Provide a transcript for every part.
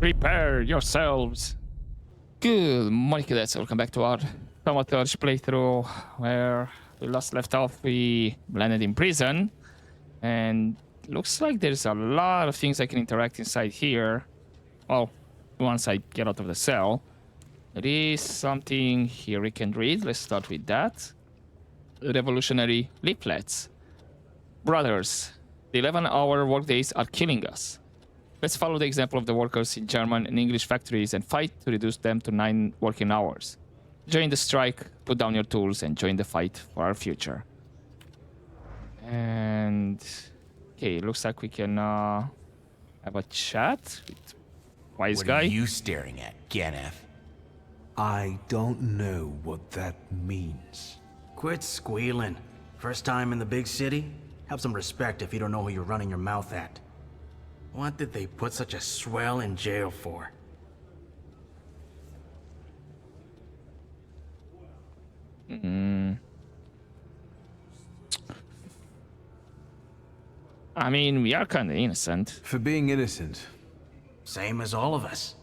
Prepare yourselves. Good morning, cadets. Welcome back to our Thaumaturge playthrough, where we last left off. We landed in prison, and looks like there's a lot of things I can interact inside here. Well, once I get out of the cell. There is something here we can read. Let's start with that. Revolutionary leaflets. Brothers, the 11-hour workdays are killing us. Let's follow the example of the workers in German and English factories and fight to reduce them to 9 working hours. Join the strike, put down your tools, and join the fight for our future. And okay, looks like we can have a chat with wise guy. What are you staring at, Ganef? I don't know what that means. Quit squealing. First time in the big city? Have some respect if you don't know who you're running your mouth at. What did they put such a swell in jail for? I mean, we are kind of innocent. For being innocent. Same as all of us.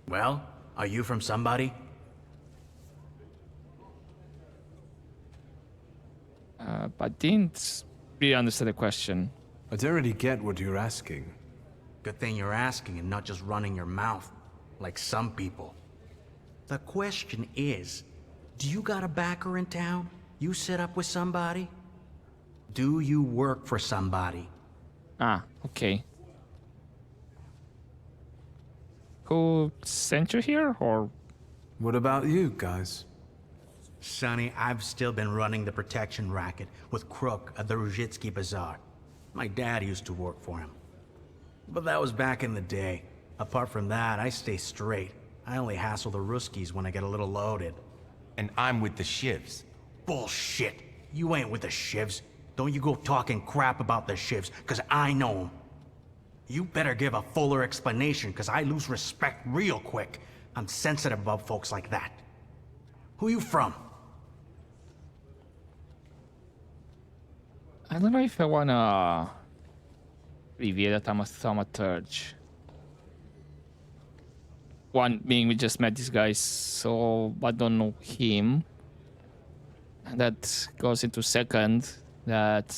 Well, are you from somebody? I didn't really understand the question. I don't really get what you're asking. Good thing you're asking and not just running your mouth, like some people. The question is, do you got a backer in town? You set up with somebody? Do you work for somebody? Ah, okay. Who sent you here, or? What about you guys? Sonny, I've still been running the protection racket with Crook at the Ruzhitsky Bazaar. My dad used to work for him. But that was back in the day. Apart from that, I stay straight. I only hassle the Ruskies when I get a little loaded. And I'm with the Shivs. Bullshit! You ain't with the Shivs. Don't you go talking crap about the Shivs, cause I know them. You better give a fuller explanation, cause I lose respect real quick. I'm sensitive about folks like that. Who you from? I don't know if I wanna reveal that I'm a Thaumaturge. One being we just met this guy, so I don't know him. And that goes into second, that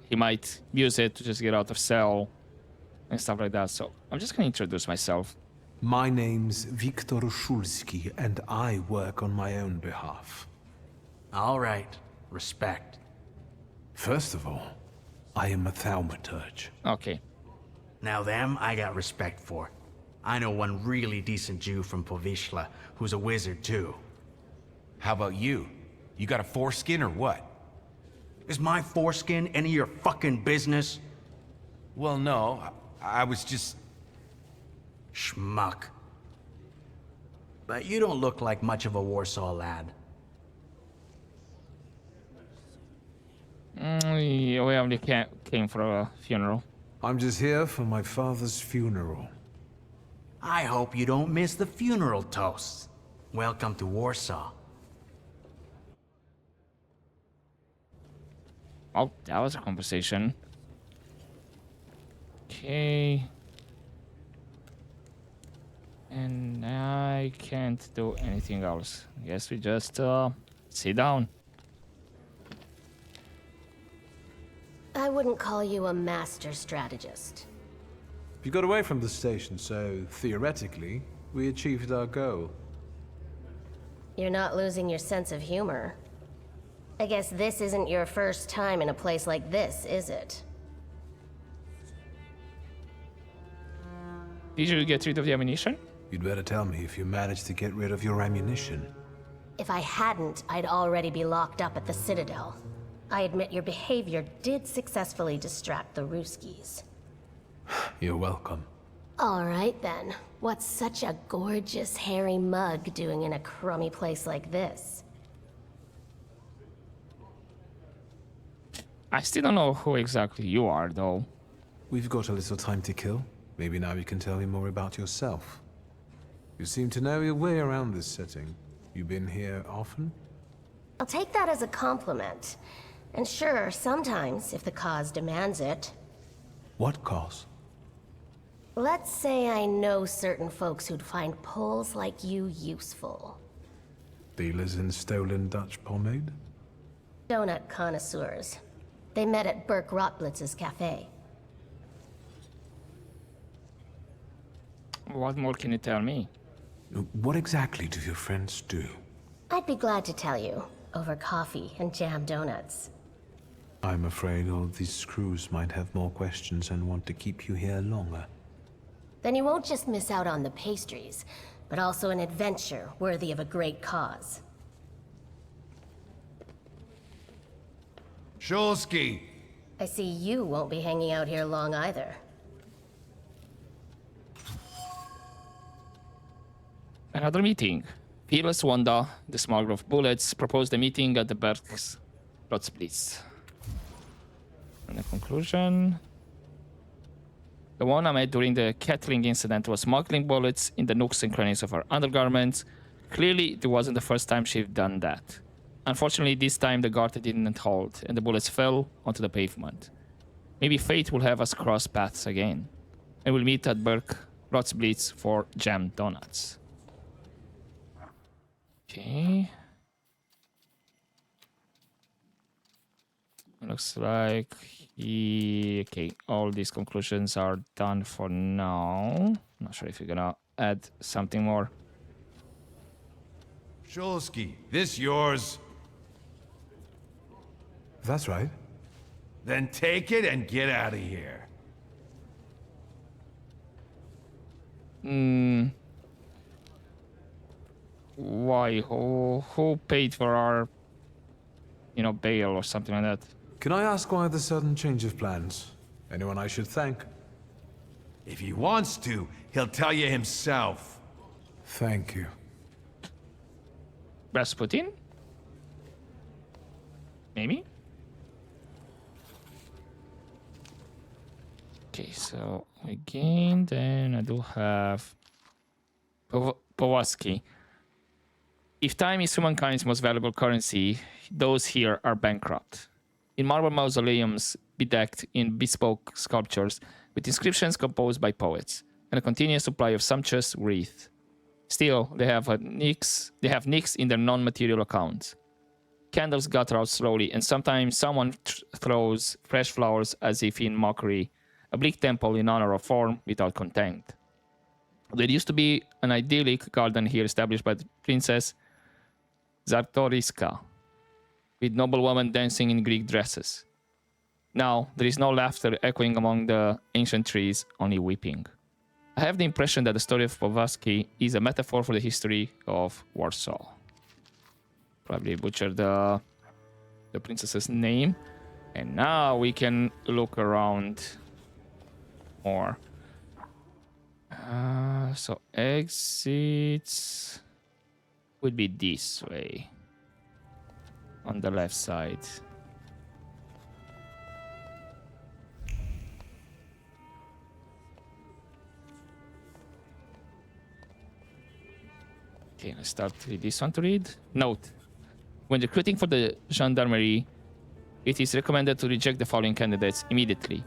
he might use it to just get out of cell and stuff like that. So I'm just gonna introduce myself. My name's Viktor Szulski, and I work on my own behalf. All right. Respect. First of all, I am a Thaumaturge. Okay. Now them, I got respect for. I know one really decent Jew from Povishla, who's a wizard too. How about you? You got a foreskin or what? Is my foreskin any of your fucking business? Well, no. I was just... Schmuck. But you don't look like much of a Warsaw lad. We only came for a funeral. I'm just here for my father's funeral. I hope you don't miss the funeral toasts. Welcome to Warsaw. Oh, that was a conversation. Okay. And I can't do anything else. I guess we just sit down. I wouldn't call you a master strategist. You got away from the station, so theoretically, we achieved our goal. You're not losing your sense of humor. I guess this isn't your first time in a place like this, is it? Did you get rid of the ammunition? You'd better tell me if you managed to get rid of your ammunition. If I hadn't, I'd already be locked up at the Citadel. I admit your behavior did successfully distract the Ruskies. You're welcome. All right then. What's such a gorgeous, hairy mug doing in a crummy place like this? I still don't know who exactly you are, though. We've got a little time to kill. Maybe now you can tell me more about yourself. You seem to know your way around this setting. You been here often? I'll take that as a compliment. And sure, sometimes, if the cause demands it. What cause? Let's say I know certain folks who'd find poles like you useful. Dealers in stolen Dutch pomade? Donut connoisseurs. They met at Burke Rotblitz's cafe. What more can you tell me? What exactly do your friends do? I'd be glad to tell you, over coffee and jam donuts. I'm afraid all these crews might have more questions and want to keep you here longer. Then you won't just miss out on the pastries, but also an adventure worthy of a great cause. Shulsky! I see you won't be hanging out here long either. Another meeting. Fearless Wanda, the smuggler of bullets, proposed a meeting at the Berks Rotzblitz. And the conclusion. The one I met during the Kettling incident was smuggling bullets in the nooks and crannies of her undergarments. Clearly, it wasn't the first time she'd done that. Unfortunately, this time the guard didn't hold, and the bullets fell onto the pavement. Maybe fate will have us cross paths again, and we'll meet at Berk Rotzblitz for jam donuts. Okay. Looks like okay, all these conclusions are done for now. Not sure if you're gonna add something more. Shulsky, this yours? That's right. Then take it and get out of here. Why? Who paid for our, bail or something like that? Can I ask why the sudden change of plans? Anyone I should thank? If he wants to, he'll tell you himself. Thank you. Rasputin? Maybe? Okay, so again, then I do have Powalski. If time is humankind's most valuable currency, those here are bankrupt. In marble mausoleums bedecked in bespoke sculptures with inscriptions composed by poets and a continuous supply of sumptuous wreaths. Still, they have nicks in their non-material accounts. Candles gutter out slowly, and sometimes someone throws fresh flowers as if in mockery, a bleak temple in honor of form without content. There used to be an idyllic garden here established by the Princess Czartoryska, with noblewomen dancing in Greek dresses. Now, there is no laughter echoing among the ancient trees, only weeping. I have the impression that the story of Powalski is a metaphor for the history of Warsaw. Probably butchered the princess's name. And now we can look around more. So exits would be this way. On the left side. Okay, let's start with this one to read. Note: when recruiting for the gendarmerie, it is recommended to reject the following candidates immediately: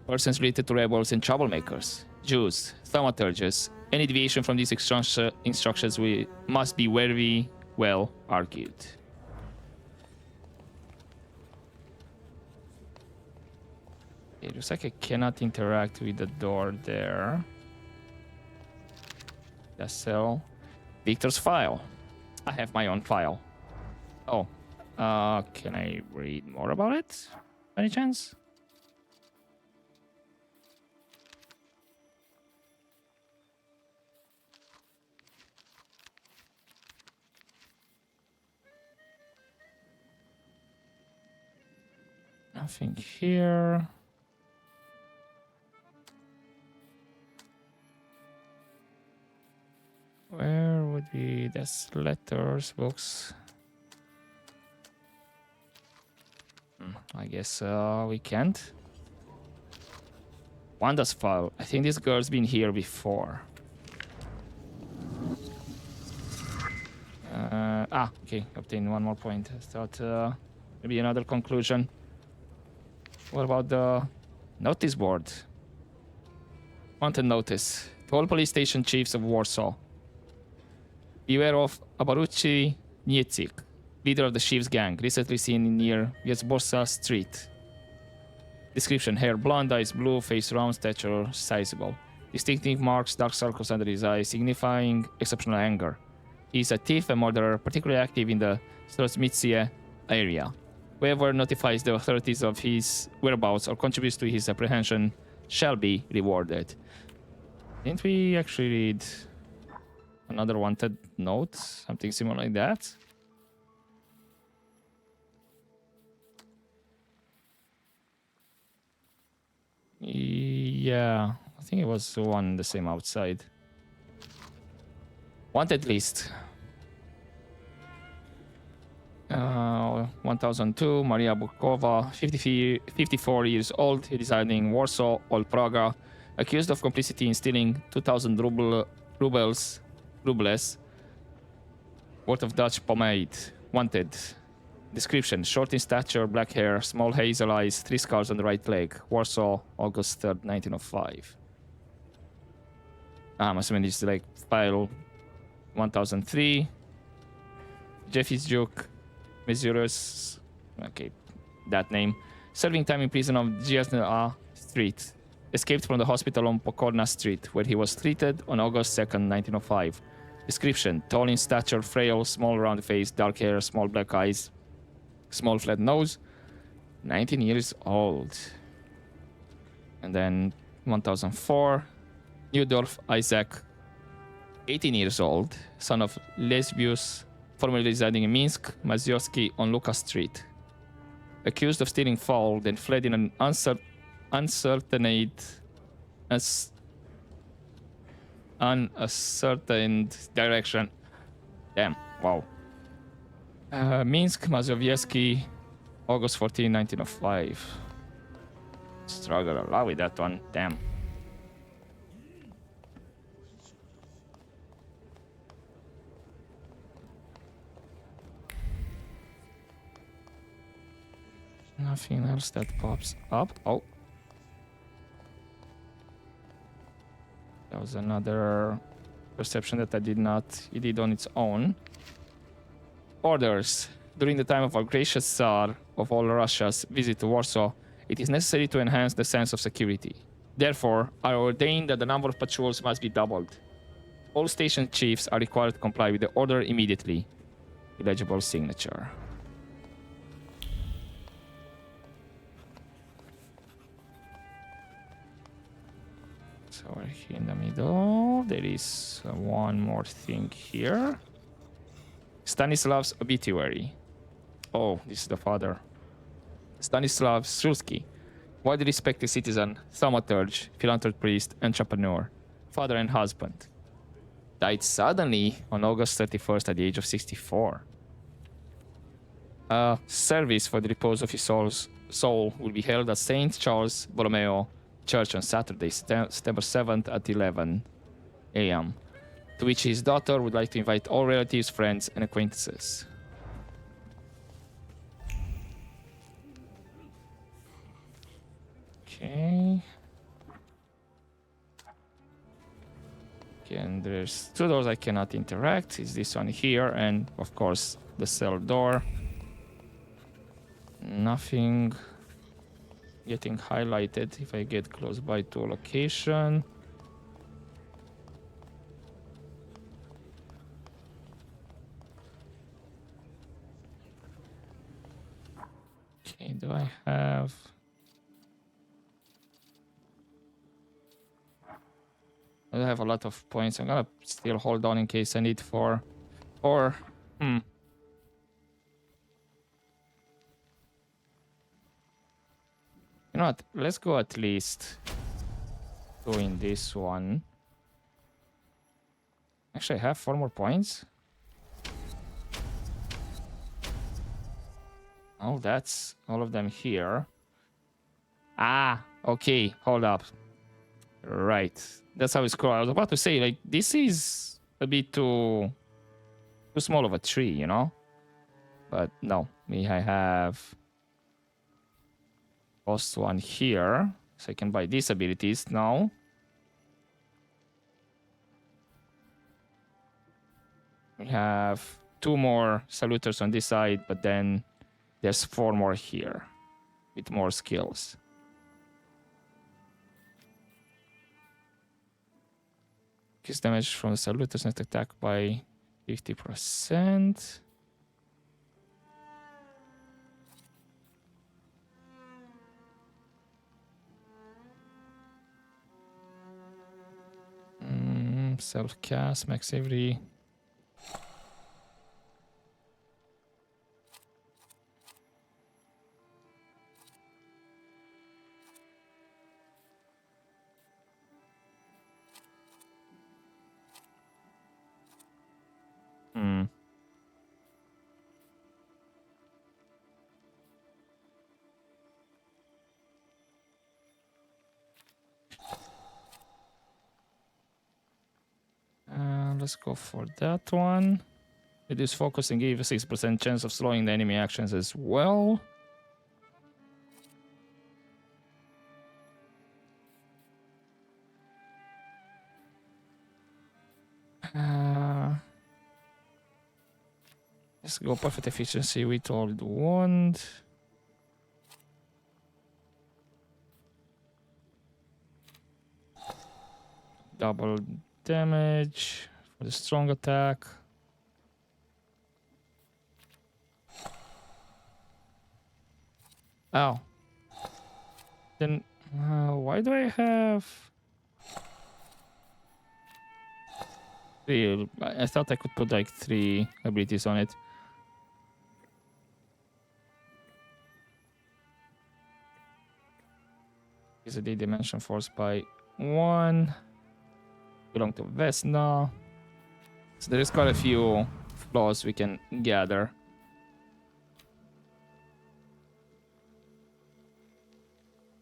persons related to rebels and troublemakers, Jews, thaumaturges. Any deviation from these instructions must be very well argued. It looks like I cannot interact with the door there. The cell. Victor's file. I have my own file. Oh. Can I read more about it? Any chance? Nothing here. Where would be this letters, books? I guess we can't. Wanda's file. I think this girl's been here before. Okay. Obtain one more point. I thought maybe another conclusion. What about the notice board? Wanted notice. To all police station chiefs of Warsaw. Beware of Abaruchi Niecik, leader of the Chief's gang, recently seen near Wiesborsa Street. Description: hair blonde, eyes blue, face round, stature sizable. Distinctive marks, dark circles under his eyes, signifying exceptional anger. He is a thief and murderer, particularly active in the Strosmitsie area. Whoever notifies the authorities of his whereabouts or contributes to his apprehension shall be rewarded. Didn't we actually read another wanted note? Something similar like that? Yeah, I think it was one the same outside. Wanted list. 1002, Maria Bukova, 54 years old, residing in Warsaw, Old Praga, accused of complicity in stealing 2,000 rubles worth of Dutch pomade. Wanted. Description: short in stature, black hair, small hazel eyes, 3 scars on the right leg. Warsaw, August 3rd, 1905. I'm assuming this is like file 1003. Jeffy's Duke, Mesurus. Okay, that name. Serving time in prison of Giasna Street. Escaped from the hospital on Pokorna Street, where he was treated on August 2nd, 1905. Description: tall in stature, frail, small round face, dark hair, small black eyes, small flat nose, 19 years old. And then 1004, Newdorf Isaac, 18 years old, son of Lesbius, formerly residing in Minsk, Mazioski on Lucas Street. Accused of stealing fowl, then fled in an unascertained direction. Damn, wow. Minsk, Mazowiecki, August 14, 1905. Struggle a lot with that one, damn. Nothing else that pops up. Oh. That was another perception that I did not. It did on its own. Orders. During the time of our gracious Tsar of all Russia's visit to Warsaw, it is necessary to enhance the sense of security. Therefore, I ordain that the number of patrols must be doubled. All station chiefs are required to comply with the order immediately. Illegible signature. So we're here in the middle. There is one more thing here. Stanislav's obituary. Oh, this is the father. Stanislav Szulski, widely respected citizen, thaumaturge, philanthropist, entrepreneur, father and husband. Died suddenly on August 31st at the age of 64. A service for the repose of his soul will be held at St. Charles Borromeo Church on Saturday, September 7th at 11 a.m., to which his daughter would like to invite all relatives, friends, and acquaintances. Okay. Again, there's 2 doors I cannot interact. It's this one here, and of course the cell door. Nothing getting highlighted if I get close by to a location. Okay, do I have... I have a lot of points. I'm gonna still hold on in case I need for... Or... You know what? Let's go at least doing this one. Actually, I have 4 more points. Oh, that's all of them here. Ah, okay. Hold up. Right. That's how it's called. I was about to say, like, this is a bit too small of a tree, you know? But no, I have post one here, so I can buy these abilities now. We have 2 more saluters on this side, but then there's 4 more here with more skills. Increase damage from the saluters and attack by 50%. Self-cast, max every. Let's go for that one. Reduce focus and give a 6% chance of slowing the enemy actions as well. Let's go perfect efficiency with old wand. Double damage for the strong attack. Oh. Then why do I have 3? I thought I could put like 3 abilities on it. Is a D-dimension force by 1. Belong to Vesna. So there's quite a few flaws we can gather.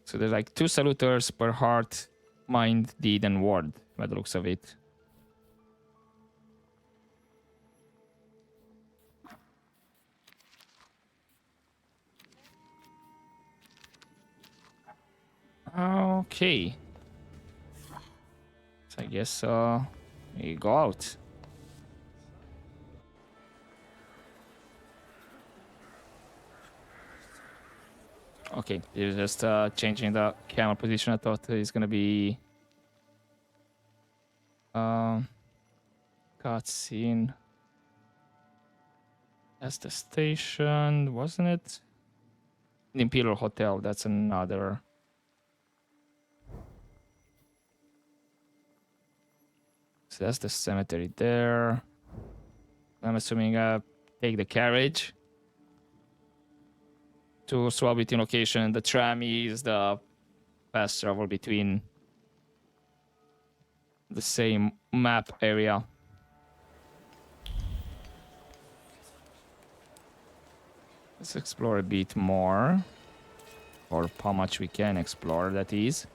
So there's like 2 saluters per heart, mind, deed, and ward, by the looks of it. Okay. So I guess we go out. Okay, you're just changing the camera position. I thought it's gonna be cutscene. That's the station, wasn't it? The Imperial Hotel. That's another. So that's the cemetery there. I'm assuming take the carriage to swap between location. The tram is the fast travel between the same map area. Let's explore a bit more, or how much we can explore, that is.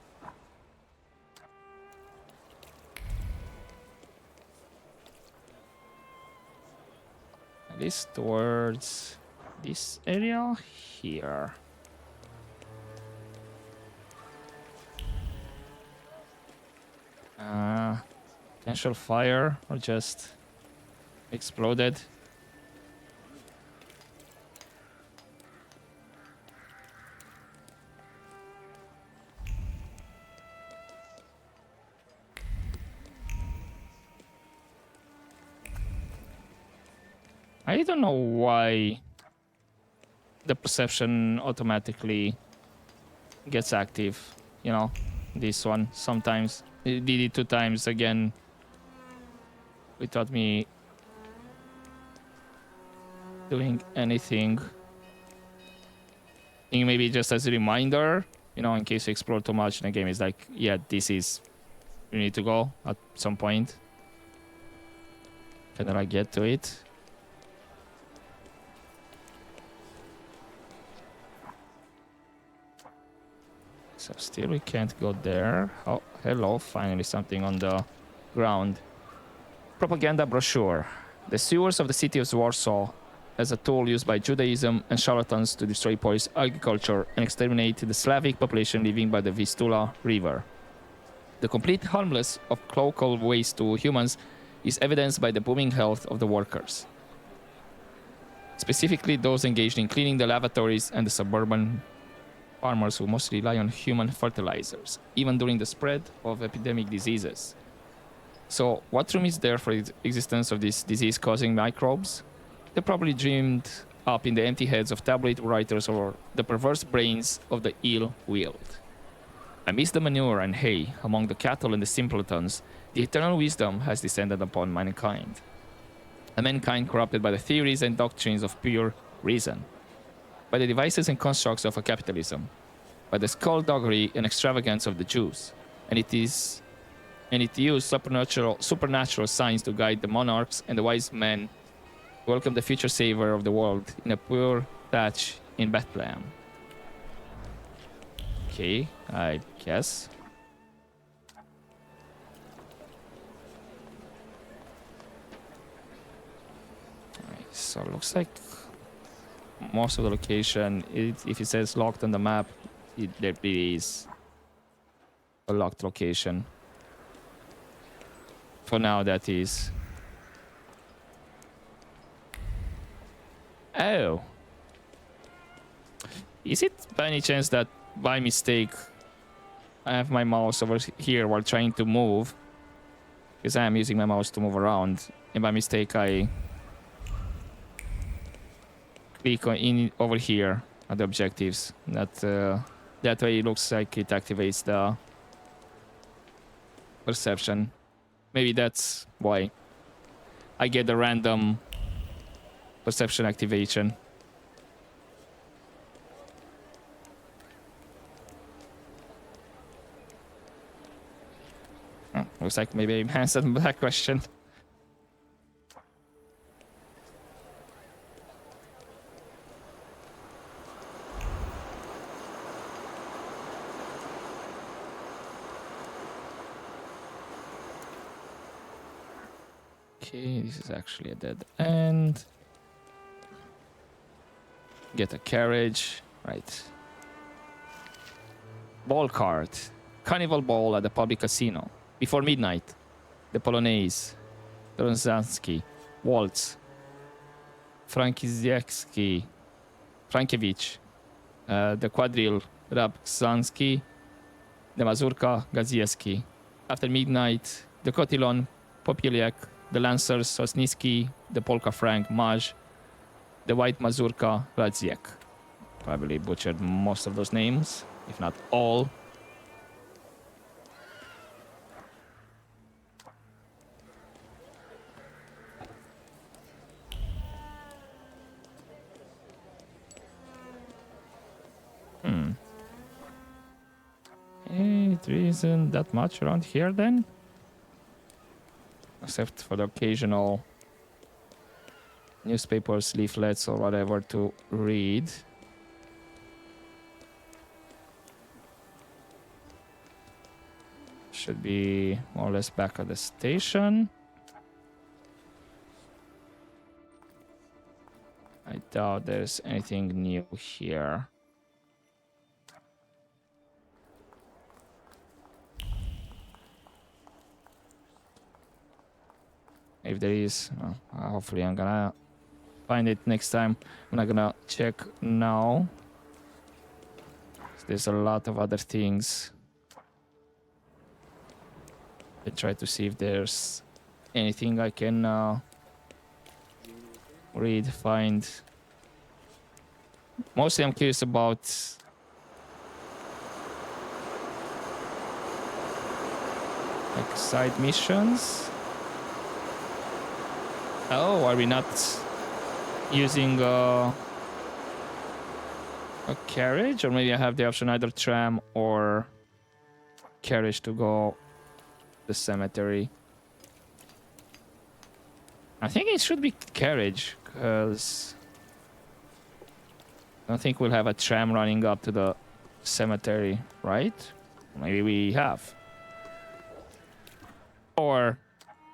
At least towards this area here. Potential fire or just exploded. I don't know why the perception automatically gets active, you know, this one. Sometimes it did it 2 times again without me doing anything. I think maybe just as a reminder, you know, in case you explore too much in the game, it's like, yeah, this is, you need to go at some point. Can I get to it? So still we can't go there. Oh, hello, finally something on the ground. Propaganda brochure. The sewers of the city of Warsaw as a tool used by Judaism and charlatans to destroy Polish agriculture and exterminate the Slavic population living by the Vistula River. The complete harmless of local waste to humans is evidenced by the booming health of the workers, specifically those engaged in cleaning the lavatories and the suburban farmers who mostly rely on human fertilizers, even during the spread of epidemic diseases. So, what room is there for the existence of these disease-causing microbes? They probably dreamed up in the empty heads of tabloid writers or the perverse brains of the ill-willed. Amidst the manure and hay, among the cattle and the simpletons, the eternal wisdom has descended upon mankind. A mankind corrupted by the theories and doctrines of pure reason, by the devices and constructs of a capitalism, by the skullduggery and extravagance of the Jews, and it used supernatural signs to guide the monarchs and the wise men to welcome the future savior of the world in a pure thatch in Bethlehem. Okay, I guess. Alright, so it looks like most of the location, if it says locked on the map, there is a locked location. For now, that is. Oh. Is it by any chance that by mistake I have my mouse over here while trying to move? Because I am using my mouse to move around, and by mistake I click on in over here at the objectives. That way it looks like it activates the perception. Maybe that's why I get the random perception activation. Looks like maybe I answered that question. Okay, this is actually a dead end. Get a carriage. Right. Ball cart. Carnival ball at the public casino. Before midnight. The Polonaise. Trozanski. Waltz. Frankiewicz. The quadrille. Rabzanski. The mazurka. Gaziewski. After midnight. The cotillon. Popieliak. The Lancers, Sosniski, the Polka Frank, Maj, the White Mazurka, Radziek. Probably butchered most of those names, if not all. It isn't that much around here then? Except for the occasional newspapers, leaflets, or whatever to read. Should be more or less back at the station. I doubt there's anything new here. If there is, hopefully I'm gonna find it next time. I'm not gonna check now. There's a lot of other things. I try to see if there's anything I can read, find. Mostly I'm curious about like side missions. Oh, are we not using a carriage? Or maybe I have the option either tram or carriage to go to the cemetery. I think it should be carriage, because I don't think we'll have a tram running up to the cemetery, right? Maybe we have. Or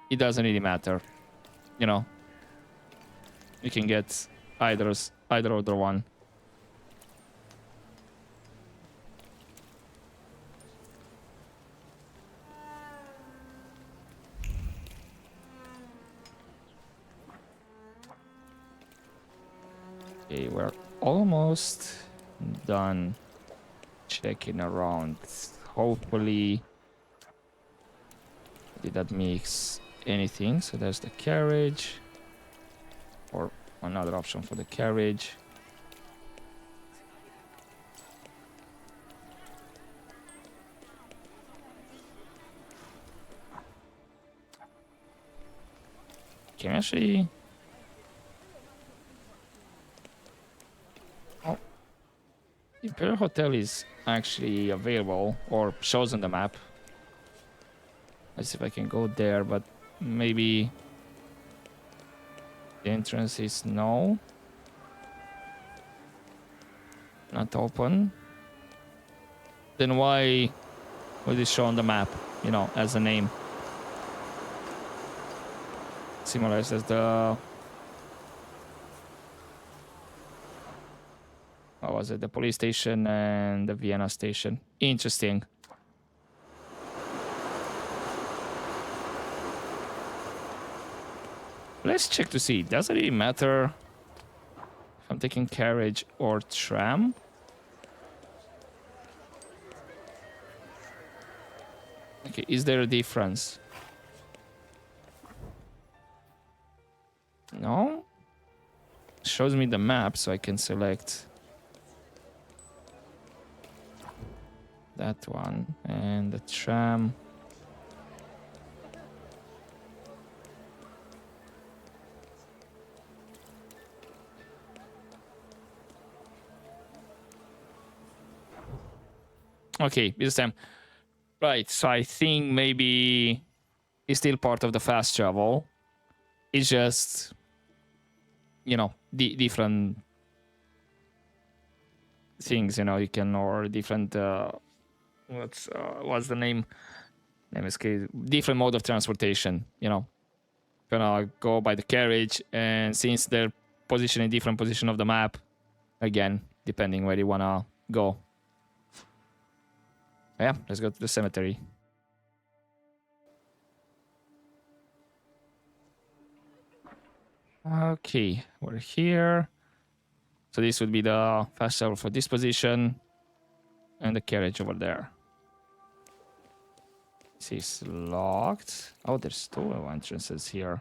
it doesn't really matter. You know, you can get either other one. Okay, we're almost done checking around. Hopefully, did that mix anything? So there's the carriage, or another option for the carriage. Can I actually? Oh, the Imperial Hotel is actually available or shows on the map. Let's see if I can go there, but maybe the entrance is no, not open. Then why was it shown on the map? You know, as a name. Similar as the, what was it, the police station and the Vienna station. Interesting. Let's check to see. Does it really matter if I'm taking carriage or tram? Okay, is there a difference? No? Shows me the map so I can select that one and the tram. Okay, this time. Right, so I think maybe it's still part of the fast travel. It's just, you know, different things, you know, you can, or different, what's the name? MSK, different mode of transportation, you know. Gonna go by the carriage, and since they're positioned in different position of the map, again, depending where you wanna go. Yeah, let's go to the cemetery. Okay, we're here. So this would be the fast travel for this position, and the carriage over there. This is locked. Oh, there's two entrances here.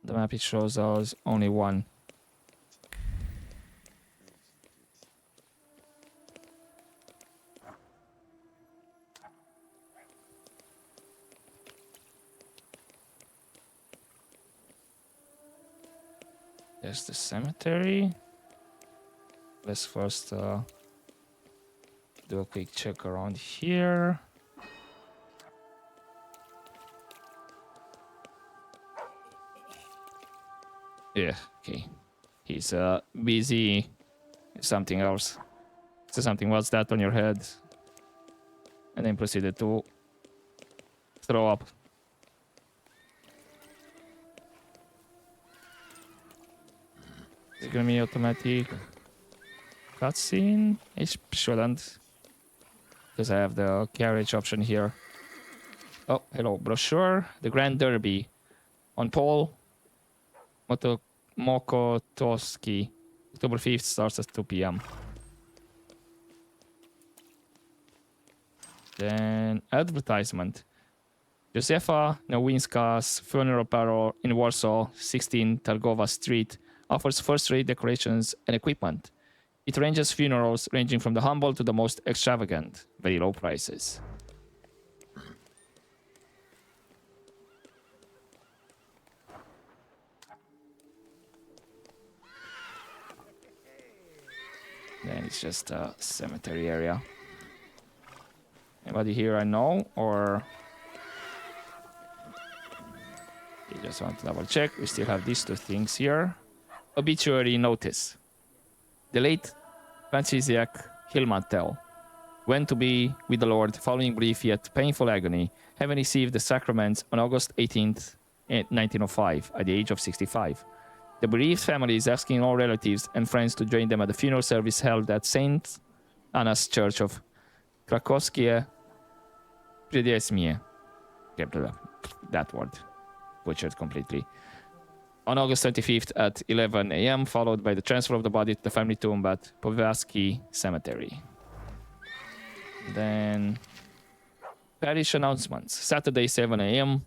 The map, it shows us only one. There's the cemetery. Let's first do a quick check around here. Yeah, okay. He's busy with something else. So something, what's that on your head? And then proceeded to throw up. Is it gonna be automatic cutscene? It shouldn't. Because I have the carriage option here. Oh, hello. Brochure. The Grand Derby. On pole. Mokotoski. October 5th starts at 2 p.m. Then advertisement. Józefa Nowinska's funeral parlor in Warsaw, 16 Targowa Street, offers first-rate decorations and equipment. It arranges funerals ranging from the humble to the most extravagant, very low prices. Then it's just a cemetery area. Anybody here I know, or you just want to double check? We still have these two things here. Obituary notice. The late Franciszek Hilmantel went to be with the Lord following brief yet painful agony, having received the sacraments on August 18th, 1905, at the age of 65. The bereaved family is asking all relatives and friends to join them at the funeral service held at St. Anna's Church of Krakowskie Przydziesmie. That word. Butchered completely. on August 25th at 11 a.m., followed by the transfer of the body to the family tomb at Povaski Cemetery. Then parish announcements. Saturday, 7 a.m.,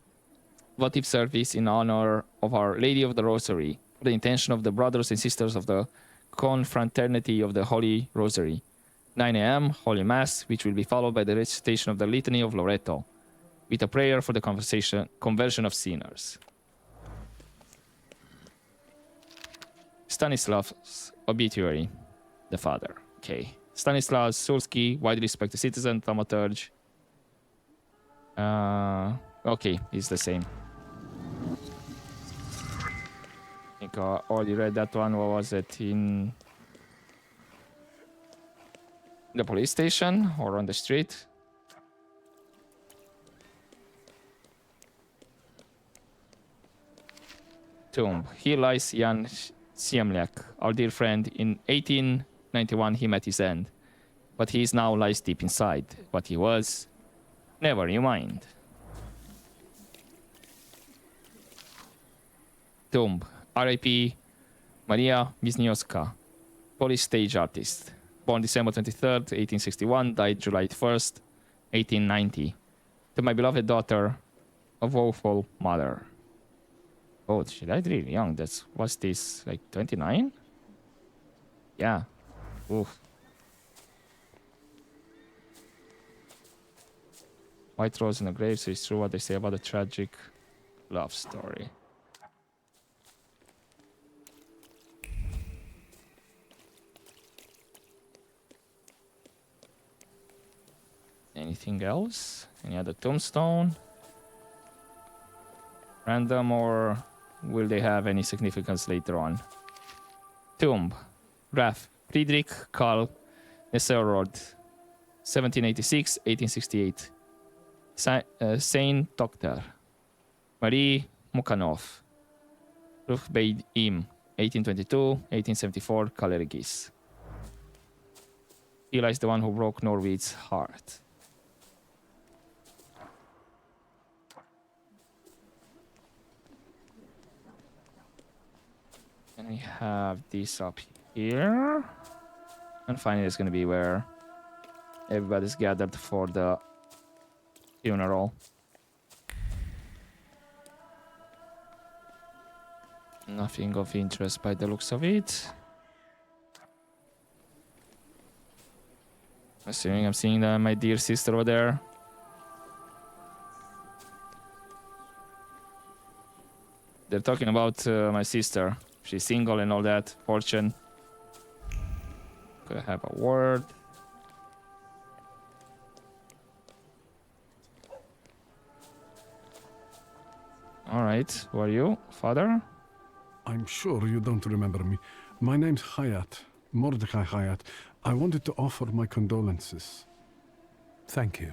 votive service in honor of Our Lady of the Rosary, for the intention of the brothers and sisters of the Confraternity of the Holy Rosary. 9 a.m., Holy Mass, which will be followed by the recitation of the Litany of Loreto, with a prayer for the conversion of sinners. Stanislav's obituary, the father. Okay. Stanislav Sulski, widely respected citizen, Thaumaturge. Okay, he's the same. I think I already read that one. What was it? In the police station or on the street? Tomb. Here lies Jan Siemliak, our dear friend. In 1891 he met his end, but he is now lies deep inside. What he was, never you mind. Tomb. R.I.P. Maria Wisniewska, Polish stage artist. Born December 23rd, 1861, died July 1st, 1890. To my beloved daughter, a woeful mother. Oh, she died really young. Was this like 29? Yeah. Oof. White rose in the grave, so it's true what they say about a tragic love story. Anything else? Any other tombstone? Random, or will they have any significance later on? Tomb. Graf. Friedrich Karl Nesselrod. 1786, 1868. Saint Doctor. Marie Mukhanov. Ruchbeid Im. 1822, 1874, Kalergis. He lies the one who broke Norwid's heart. And we have this up here. And finally, it's going to be where everybody's gathered for the funeral. Nothing of interest by the looks of it. Assuming I'm seeing my dear sister over there. They're talking about my sister. She's single and all that. Fortune. Could I have a word? Alright, who are you? Father? I'm sure you don't remember me. My name's Hayat. Mordecai Hayat. I wanted to offer my condolences. Thank you.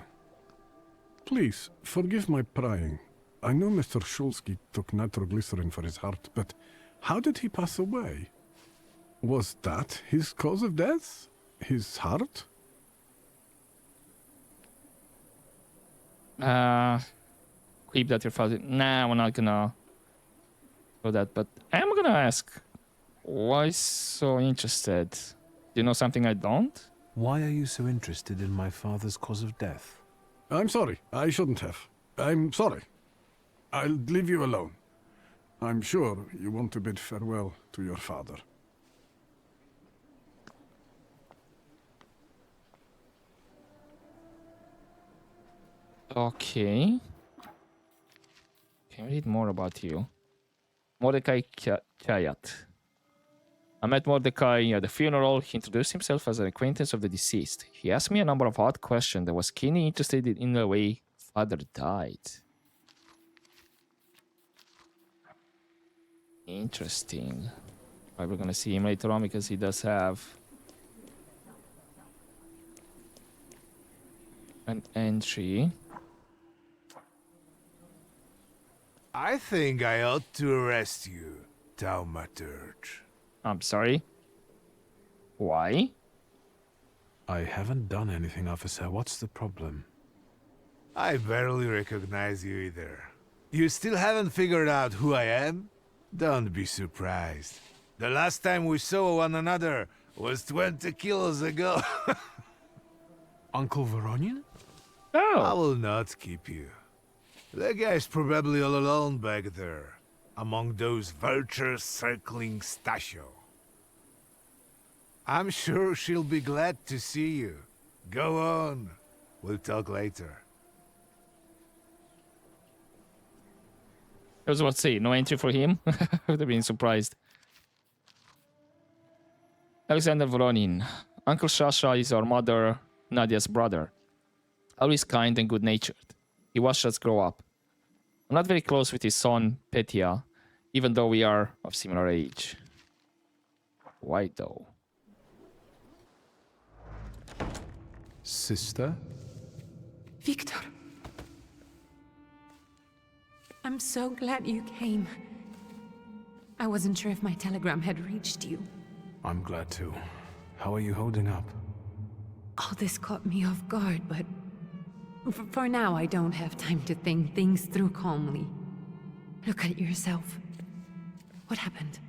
Please, forgive my prying. I know Mr. Shulsky took nitroglycerin for his heart, but how did he pass away? Was that his cause of death? His heart? Keep that your father. Nah, we're not gonna do that, but I'm gonna ask. Why so interested? Do you know something I don't? Why are you so interested in my father's cause of death? I'm sorry. I shouldn't have. I'm sorry. I'll leave you alone. I'm sure you want to bid farewell to your father. Okay. Can we read more about you? Mordecai Chayat. I met Mordecai at the funeral. He introduced himself as an acquaintance of the deceased. He asked me a number of odd questions and was keenly interested in the way father died. Interesting. Probably gonna see him later on because he does have an entry. I think I ought to arrest you, Thaumaturge. I'm sorry. Why? I haven't done anything, officer. What's the problem? I barely recognize you either. You still haven't figured out who I am? Don't be surprised. The last time we saw one another was 20 kilos ago. Uncle Voronian? I Oh, will not keep you. The guy's probably all alone back there, among those vultures circling Stasio. I'm sure she'll be glad to see you. Go on. We'll talk later. I was about to say, no entry for him. I would have been surprised. Alexander Voronin. Uncle Shasha is our mother, Nadia's brother. Always kind and good-natured. He watched us grow up. I'm not very close with his son, Petya, even though we are of similar age. Why though? Sister? Victor. I'm so glad you came. I wasn't sure if my telegram had reached you. I'm glad too. How are you holding up? All this caught me off guard, but for now I don't have time to think things through calmly. Look at yourself. What happened?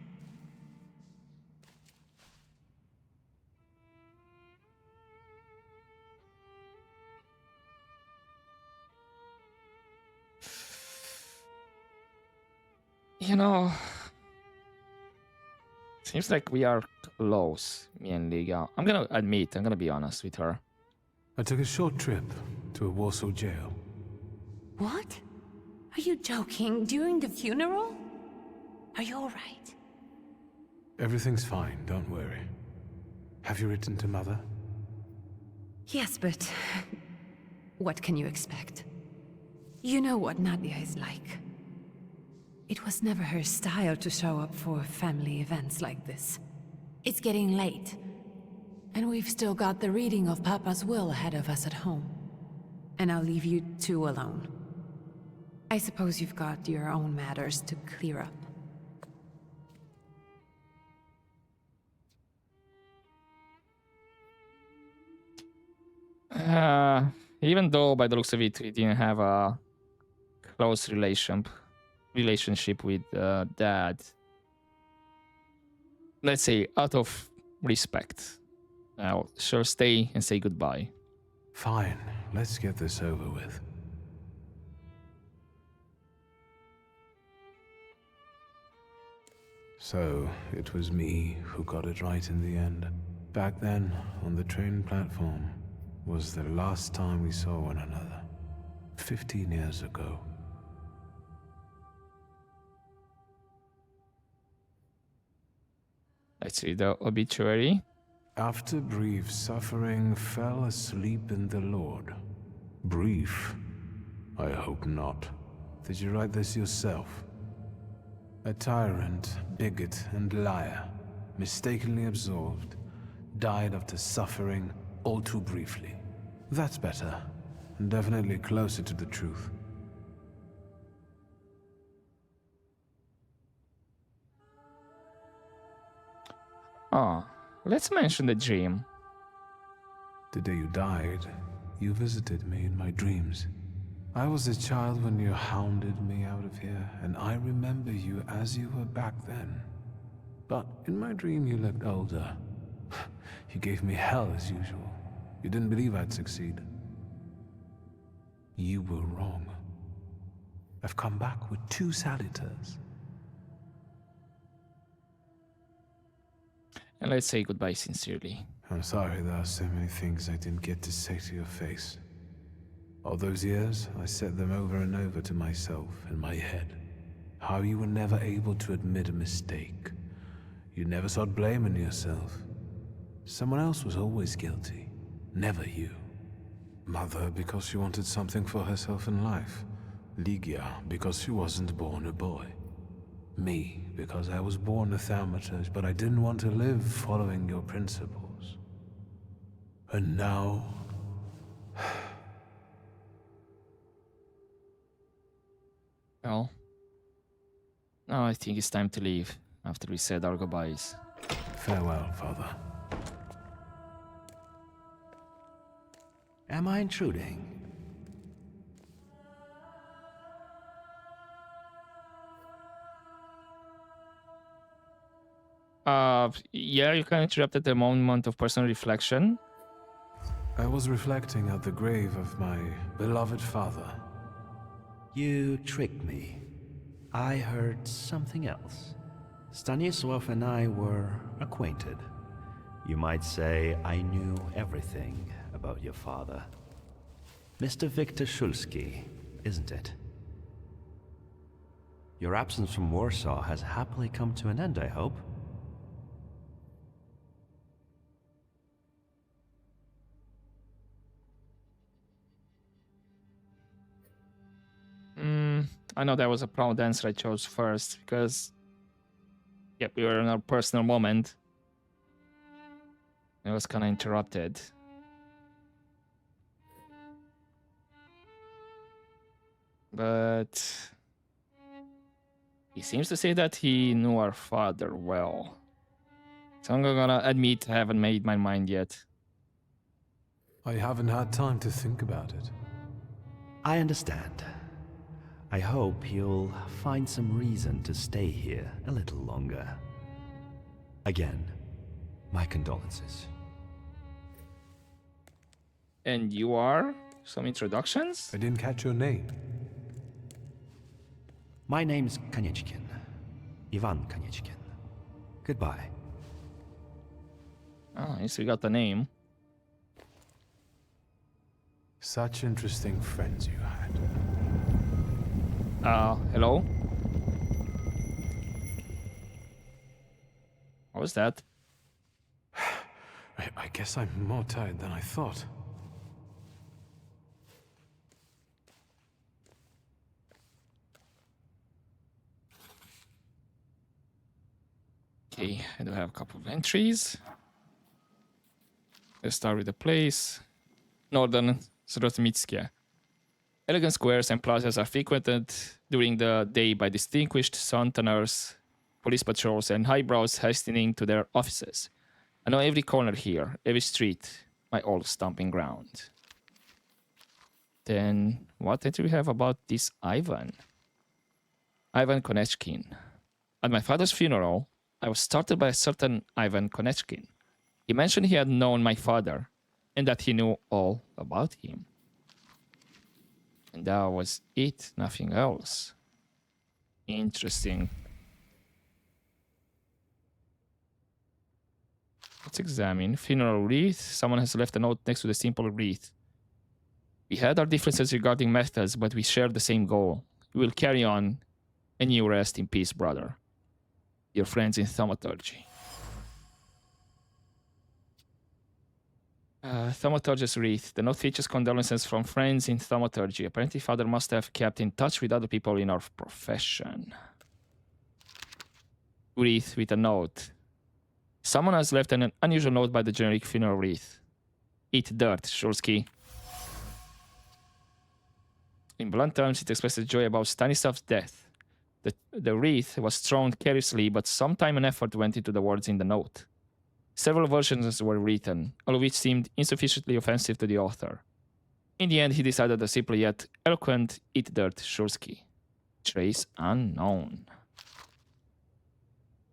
You know, seems like we are close, me and Liga. I'm gonna be honest with her. I took a short trip to a Warsaw jail. What? Are you joking? During the funeral? Are you alright? Everything's fine, don't worry. Have you written to Mother? Yes, but what can you expect? You know what Nadia is like. It was never her style to show up for family events like this. It's getting late, and we've still got the reading of Papa's will ahead of us at home. And I'll leave you two alone. I suppose you've got your own matters to clear up. Even though by the looks of it, we didn't have a close relationship with Dad. Let's say out of respect, I'll sure stay and say goodbye. Fine, let's get this over with. So, it was me who got it right in the end. Back then, on the train platform, was the last time we saw one another. 15 years ago. Let's read the obituary. After brief suffering, fell asleep in the Lord. Brief? I hope not. Did you write this yourself? A tyrant, bigot, and liar, mistakenly absolved, died after suffering all too briefly. That's better, and definitely closer to the truth. Ah, let's mention the dream. The day you died, you visited me in my dreams. I was a child when you hounded me out of here, and I remember you as you were back then. But in my dream you looked older. You gave me hell as usual. You didn't believe I'd succeed. You were wrong. I've come back with 2 salutars. And let's say goodbye sincerely. I'm sorry there are so many things I didn't get to say to your face. All those years, I said them over and over to myself in my head. How you were never able to admit a mistake. You never sought blame in yourself. Someone else was always guilty, never you. Mother, because she wanted something for herself in life. Ligia, because she wasn't born a boy. Me, because I was born a Thaumaturge, but I didn't want to live following your principles. And now... Well, now I think it's time to leave after we said our goodbyes. Farewell, Father. Am I intruding? Yeah, you can interrupt at a moment of personal reflection. I was reflecting at the grave of my beloved father. You tricked me. I heard something else. Stanisław and I were acquainted. You might say I knew everything about your father. Mr. Victor Szulski, isn't it? Your absence from Warsaw has happily come to an end, I hope. I know that was a proud answer I chose first because, yep, we were in our personal moment. It was kind of interrupted. But he seems to say that he knew our father well. So I'm gonna admit I haven't made my mind yet. I haven't had time to think about it. I understand. I hope you'll find some reason to stay here a little longer. Again, my condolences. And you are? Some introductions? I didn't catch your name. My name's Kanieczkin. Ivan Kanieczkin. Goodbye. Oh, at least we got the name. Such interesting friends you had. Hello? What was that? I guess I'm more tired than I thought. Okay, I do have a couple of entries. Let's start with the place. Northern Zrotmickie. Elegant squares and plazas are frequented during the day by distinguished southerners, police patrols, and highbrows hastening to their offices. I know every corner here, every street, my old stomping ground. Then, what entry we have about this Ivan? Ivan Konechkin. At my father's funeral, I was startled by a certain Ivan Konechkin. He mentioned he had known my father, and that he knew all about him. And that was it, nothing else. Interesting. Let's examine. Funeral wreath. Someone has left a note next to the simple wreath. We had our differences regarding methods, but we shared the same goal. We will carry on, and you rest in peace, brother. Your friends in Thaumaturge. Thaumaturge's wreath. The note features condolences from friends in Thaumaturge. Apparently, father must have kept in touch with other people in our profession. Wreath with a note. Someone has left an unusual note by the generic funeral wreath. Eat dirt, Szulski. In blunt terms, it expresses joy about Stanisław's death. The wreath was thrown carelessly, but some time and effort went into the words in the note. Several versions were written, all of which seemed insufficiently offensive to the author. In the end, he decided the simple yet eloquent "Eat dirt, Szulski." Trace unknown.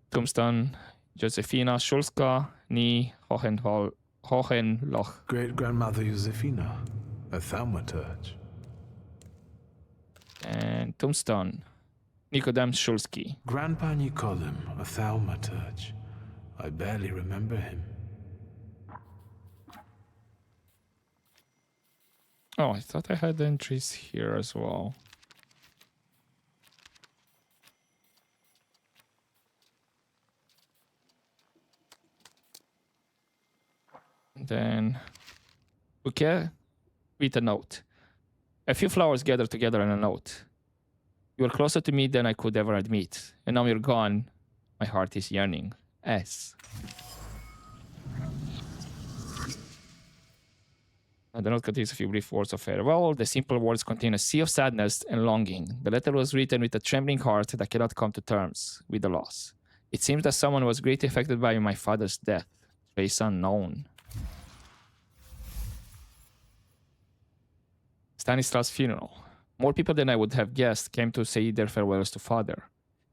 Tombstone, Josefina Szulska, nie Hohenloch. Great-grandmother Josefina, a thaumaturge. And tombstone, Nikodem Szulski. Grandpa Nikodem, a thaumaturge. I barely remember him. Oh, I thought I had entries here as well. Then, bouquet with a note. A few flowers gathered together in a note. You were closer to me than I could ever admit, and now you're gone. My heart is yearning. S. And the note contains a few brief words of farewell. The simple words contain a sea of sadness and longing. The letter was written with a trembling heart that cannot come to terms with the loss. It seems that someone was greatly affected by my father's death. Trace unknown. Stanisław's funeral. More people than I would have guessed came to say their farewells to father.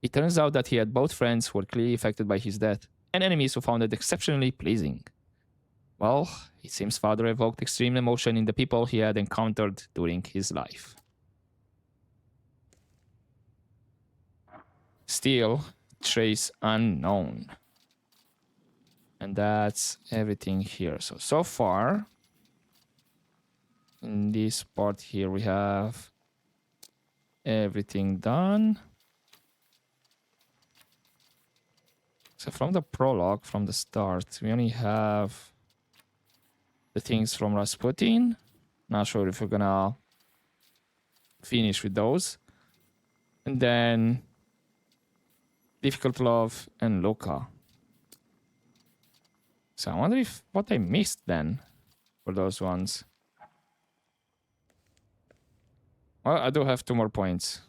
It turns out that he had both friends who were clearly affected by his death and enemies who found it exceptionally pleasing. Well, it seems Father evoked extreme emotion in the people he had encountered during his life. Still, trace unknown. And that's everything here. So far, in this part here, we have everything done. So from the prologue, from the start, we only have the things from Rasputin. Not sure if we're gonna finish with those. And then Difficult Love and Luca. So I wonder if what I missed then for those ones. Well, I do have 2 more points.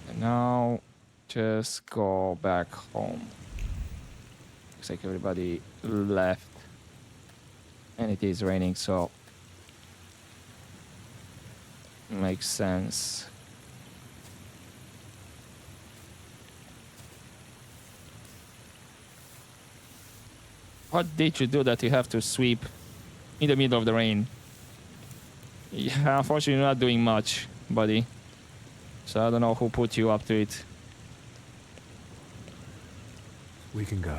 And now just go back home. Looks like everybody left. And it is raining, so makes sense. What did you do that you have to sweep in the middle of the rain? Yeah, unfortunately, you're not doing much, buddy. So I don't know who put you up to it. We can go.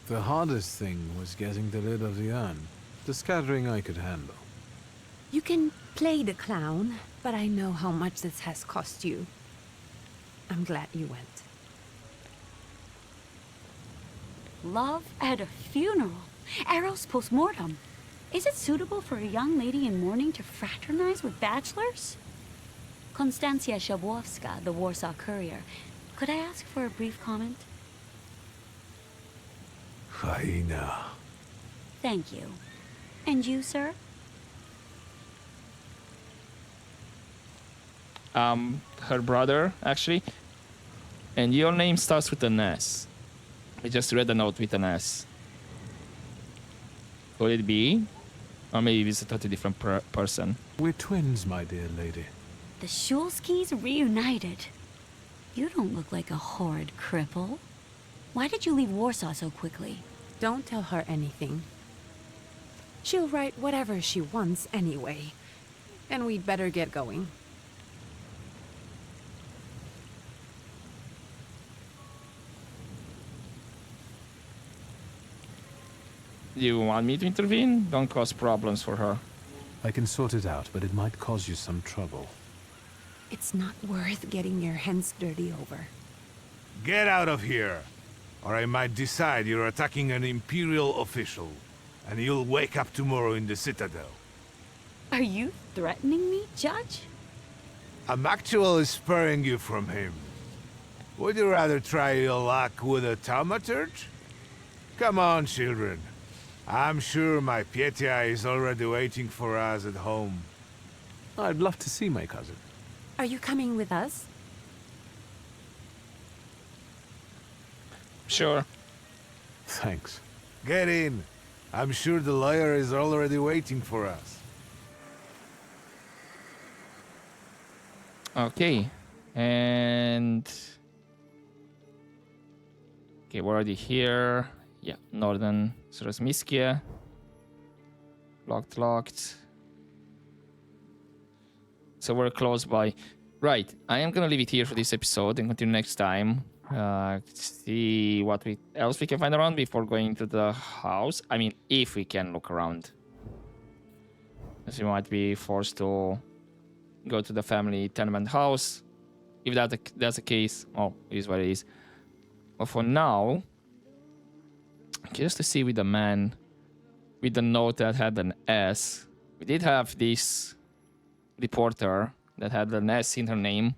The hardest thing was getting the lid of the urn. The scattering I could handle. You can play the clown, but I know how much this has cost you. I'm glad you went. Love at a funeral. Eros post-mortem. Is it suitable for a young lady in mourning to fraternize with bachelors? Konstancja Shabowska, the Warsaw Courier. Could I ask for a brief comment? Hyena. Thank you. And you, sir? Her brother, actually. And your name starts with an S. I just read a note with an S. Could it be? Or maybe it's a totally different person. We're twins, my dear lady. The Shulskis reunited. You don't look like a horrid cripple. Why did you leave Warsaw so quickly? Don't tell her anything. She'll write whatever she wants anyway. And we'd better get going. Do you want me to intervene? Don't cause problems for her. I can sort it out, but it might cause you some trouble. It's not worth getting your hands dirty over. Get out of here, or I might decide you're attacking an Imperial official, and you'll wake up tomorrow in the Citadel. Are you threatening me, Judge? I'm actually sparing you from him. Would you rather try your luck with a Thaumaturge? Come on, children. I'm sure my Pietia is already waiting for us at home. I'd love to see my cousin. Are you coming with us? Sure. Thanks. Get in. I'm sure the lawyer is already waiting for us. Okay. And... okay, we're already here. Yeah, Northern Sorosmiskia. Locked. So we're close by. Right, I am gonna leave it here for this episode and continue next time. See what else we can find around before going to the house. I mean, if we can look around. As we might be forced to go to the family tenement house. If that's the case, oh, it is what it is. But for now, just to see with the man with the note that had an S. We did have this reporter that had an S in her name.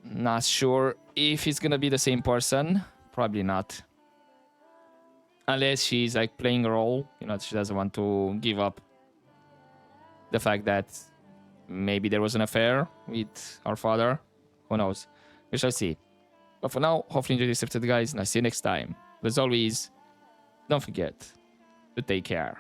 Not sure if it's gonna be the same person. Probably not. Unless she's like playing a role. You know, she doesn't want to give up the fact that maybe there was an affair with our father. Who knows? We shall see. But for now, hopefully you enjoyed this episode, guys, and I'll see you next time. But as always, don't forget to take care.